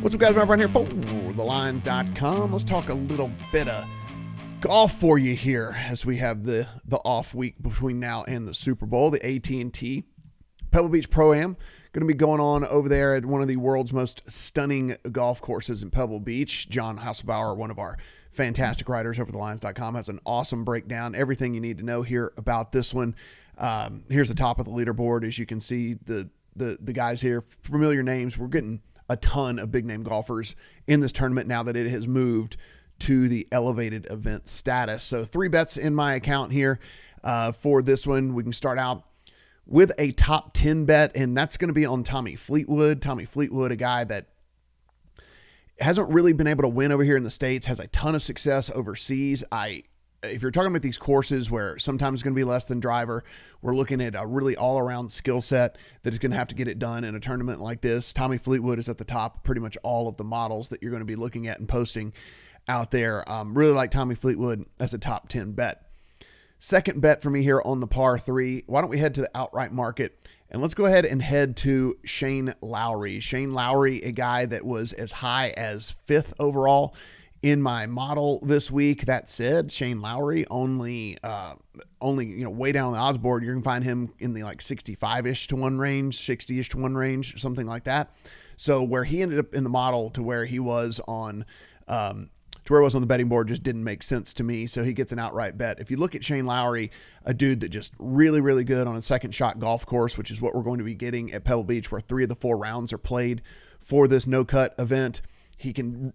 What's up, guys? Rob Brown here for TheLine.com. Let's talk a little bit of golf for you here as we have the off week between now and the Super Bowl. The AT&T Pebble Beach Pro-Am going to be going on over there at one of the world's most stunning golf courses in Pebble Beach. John Hasselbauer, one of our fantastic writers over TheLines.com, has an awesome breakdown. Everything you need to know here about this one. Here's the top of the leaderboard. As you can see, the guys here, familiar names. We're getting a ton of big name golfers in this tournament now that it has moved to the elevated event status. So 3 bets in my account here for this one. We can start out with a top 10 bet, and that's going to be on Tommy Fleetwood. Tommy Fleetwood, a guy that hasn't really been able to win over here in the States, has a ton of success overseas. If you're talking about these courses where sometimes it's going to be less than driver, we're looking at a really all-around skill set that is going to have to get it done in a tournament like this. Tommy Fleetwood is at the top of pretty much all of the models that you're going to be looking at and posting out there. Really like Tommy Fleetwood as a top 10 bet. Second bet for me here on the par 3. Why don't we head to the outright market, and let's go ahead and head to Shane Lowry. Shane Lowry, a guy that was as high as 5th overall in my model this week. That said, Shane Lowry only way down on the odds board, you can find him in the like 65-ish to 1 range, 60-ish to 1 range, something like that. So where he ended up in the model to where he was on the betting board just didn't make sense to me. So he gets an outright bet. If you look at Shane Lowry, a dude that just really, really good on a second shot golf course, which is what we're going to be getting at Pebble Beach, where 3 of the 4 rounds are played for this no cut event.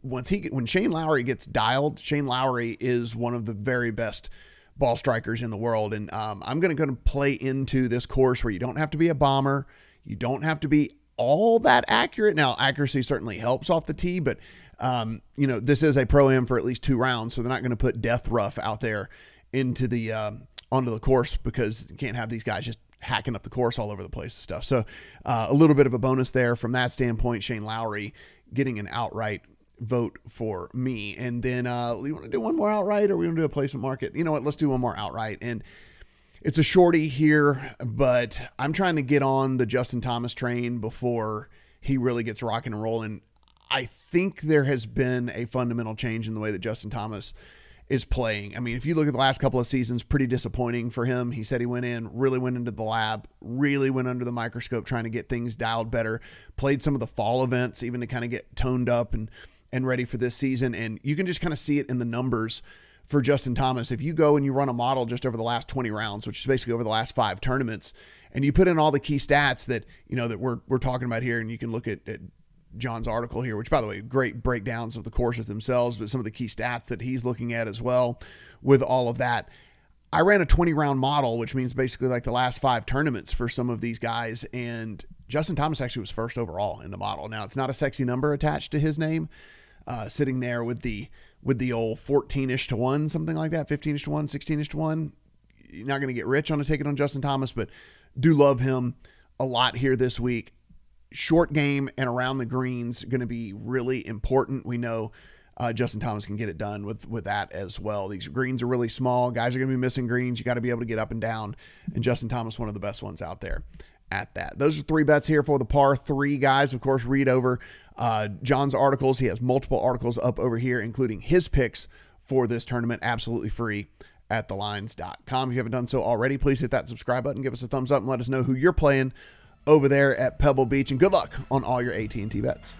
When Shane Lowry gets dialed, Shane Lowry is one of the very best ball strikers in the world. And I'm going to play into this course where you don't have to be a bomber. You don't have to be all that accurate. Now, accuracy certainly helps off the tee, but this is a Pro-Am for at least 2 rounds. So they're not going to put death rough out there into the, onto the course, because you can't have these guys just hacking up the course all over the place and stuff. So a little bit of a bonus there from that standpoint. Shane Lowry getting an outright vote for me. And then you want to do one more outright, or we want to do a placement market? You know what? Let's do one more outright. And it's a shorty here, but I'm trying to get on the Justin Thomas train before he really gets rocking and rolling. I think there has been a fundamental change in the way that Justin Thomas is playing. I mean, if you look at the last couple of seasons, pretty disappointing for him. He said he went into the lab, really went under the microscope trying to get things dialed better, played some of the fall events even to kind of get toned up and ready for this season. And you can just kind of see it in the numbers for Justin Thomas. If you go and you run a model just over the last 20 rounds, which is basically over the last 5 tournaments, and you put in all the key stats that, that we're talking about here, and you can look at John's article here, which, by the way, great breakdowns of the courses themselves, but some of the key stats that he's looking at as well with all of that. I ran a 20-round model, which means basically like the last 5 tournaments for some of these guys, and Justin Thomas actually was 1st overall in the model. Now, it's not a sexy number attached to his name, sitting there with the old 14-ish to 1, something like that, 15-ish to 1, 16-ish to 1. You're not going to get rich on a ticket on Justin Thomas, but do love him a lot here this week. Short game and around the greens going to be really important. We know Justin Thomas can get it done with that as well. These greens are really small. Guys are going to be missing greens. You got to be able to get up and down, and Justin Thomas, one of the best ones out there at that. Those are 3 bets here for the par 3, guys. Of course, read over John's articles. He has multiple articles up over here, including his picks for this tournament, absolutely free at thelines.com. If you haven't done so already, please hit that subscribe button, give us a thumbs up, and let us know who you're playing over there at Pebble Beach, and good luck on all your AT&T bets.